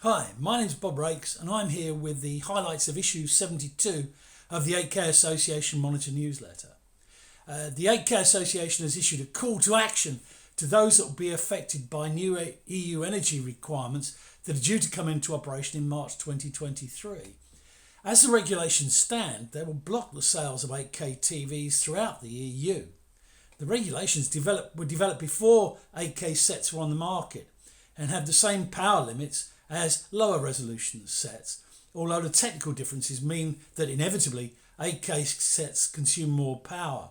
Hi, my name's Bob Raikes and I'm here with the highlights of issue 72 of the 8K Association Monitor newsletter. The 8K Association has issued a call to action to those that will be affected by new EU energy requirements that are due to come into operation in March 2023. As the regulations stand, they will block the sales of 8K TVs throughout the EU. The regulations were developed before 8K sets were on the market and have the same power limits as lower resolution sets, although the technical differences mean that inevitably 8K sets consume more power.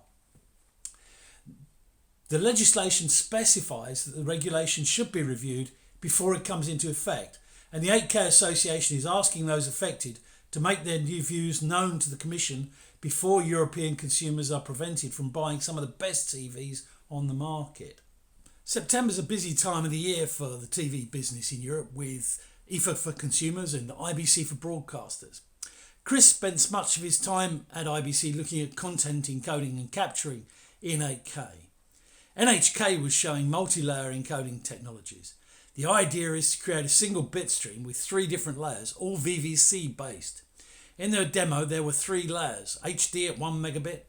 The legislation specifies that the regulation should be reviewed before it comes into effect, and the 8K Association is asking those affected to make their new views known to the Commission before European consumers are prevented from buying some of the best TVs on the market. September's a busy time of the year for the TV business in Europe, with IFA for consumers and IBC for broadcasters. Chris spends much of his time at IBC looking at content encoding and capturing in 8K. NHK was showing multi-layer encoding technologies. The idea is to create a single bit stream with 3 different layers, all VVC based. In their demo there were 3 layers: HD at 1 megabit,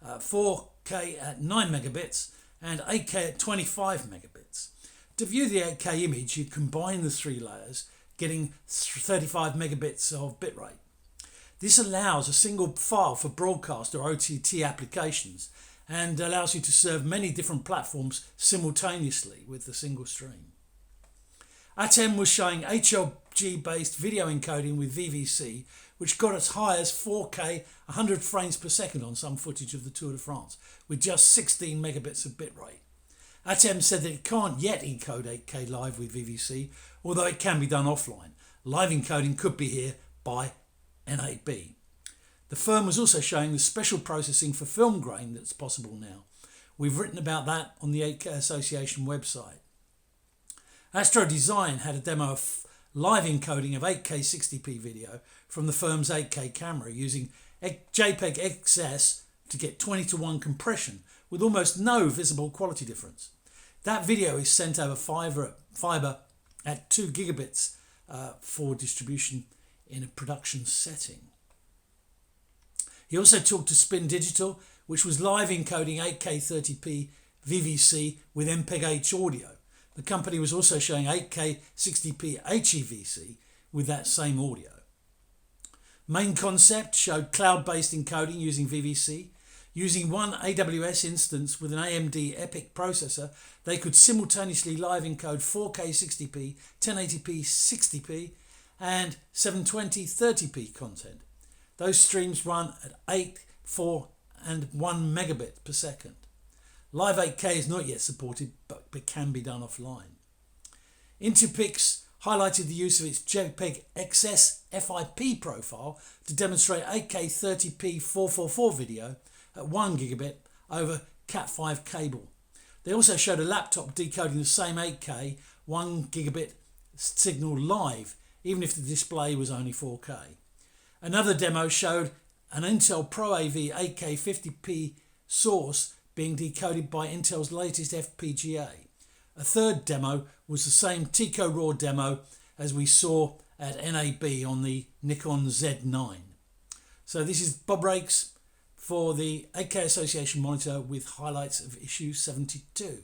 4K at 9 megabits and 8K at 25 megabits. To view the 8K image, you combine the 3 layers, getting 35 megabits of bitrate. This allows a single file for broadcast or OTT applications and allows you to serve many different platforms simultaneously with the single stream. ATEM was showing HLG based video encoding with VVC, which got as high as 4K 100 frames per second on some footage of the Tour de France with just 16 megabits of bitrate. ATEM said that it can't yet encode 8K live with VVC, although it can be done offline. Live encoding could be here by NAB. The firm was also showing the special processing for film grain that's possible now. We've written about that on the 8K Association website. Astro Design had a demo of live encoding of 8K 60p video from the firm's 8K camera using JPEG XS to get 20:1 compression with almost no visible quality difference. That video is sent over fibre at 2 gigabits for distribution in a production setting. He also talked to Spin Digital, which was live encoding 8K 30p VVC with MPEG-H audio. The company was also showing 8K 60p HEVC with that same audio. Main Concept showed cloud-based encoding using VVC. Using one AWS instance with an AMD EPYC processor, they could simultaneously live encode 4K 60p, 1080p 60p and 720 30p content. Those streams run at 8, 4 and 1 megabit per second. Live 8K is not yet supported, but can be done offline. Intupix highlighted the use of its JPEG XS FIP profile to demonstrate 8K 30p 444 video at 1 gigabit over Cat5 cable. They also showed a laptop decoding the same 8K 1 gigabit signal live, even if the display was only 4K. Another demo showed an Intel Pro AV 8K 50p source being decoded by Intel's latest FPGA. A third demo was the same Tico Raw demo as we saw at NAB on the Nikon Z9. So this is Bob Raikes for the 8K Association Monitor with highlights of issue 72.